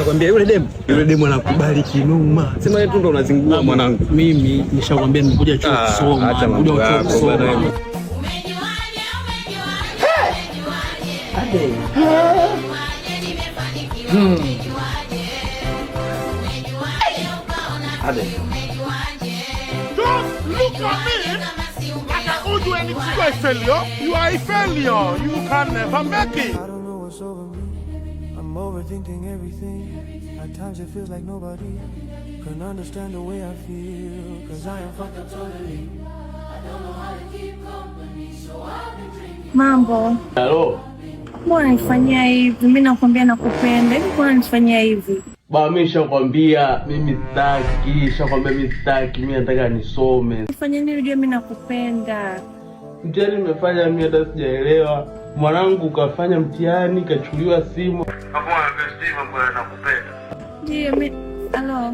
Nakwambia yule demu anakubali kinuma. Sema wewe tu ndo unazingua mwanangu. Mimi nishakwambia nimekuja chuo kusoma. Acha mambo yako bwana. Don't look at me like I owe you anything. You are a failure. You are a failure. You can never make it. I don't know what's over me. I'm overthinking everything. At times it feels like nobody can understand the way I feel. Cause I am fucking totally. I don't know how to keep company, so I've been drinking. Mambo. Hello. Mbona unanifanyia hivi? Mimi nakwambia nakupenda. Hivi mbona unanifanyia hivi? Ba mimi nishakwambia mimi sitaki, mimi nataka nisome. Nifanye nini unajua mimi nakupenda? Mtihani umefanya mimi hata sijaelewa. Mwanangu kafanya mtihani kachukuliwa simu. Hapo anasema mambo nakupenda. Ndio mimi hello.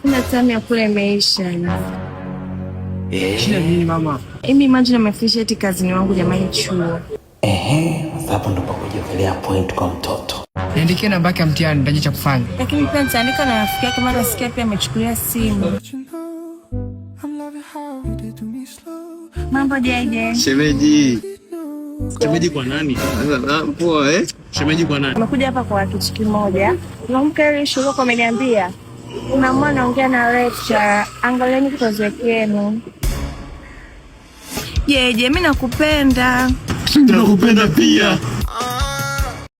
Kuna time ya kule imeisha. Shida nini mama? Mimi imagine nimefisha eti kazini wangu jamani chuo. Hapo ndo pakujokelea point kwa mtoto. Niandikie namba yake ya mtihani ndaje cha kufanya. Lakini pia nitaandika na rafiki yake maana nasikia pia amechukulia simu. Mambo jeje. Shemeji kwa nani? Poa Shemeji kwa nani? Nimekuja hapa kwa kitu kimoja. Naomba ile shule kwa ameniambia. Kuna mwana anaongea na lecturer. Angalieni kitozo yenu. Jeje mimi nakupenda. Nakupenda pia.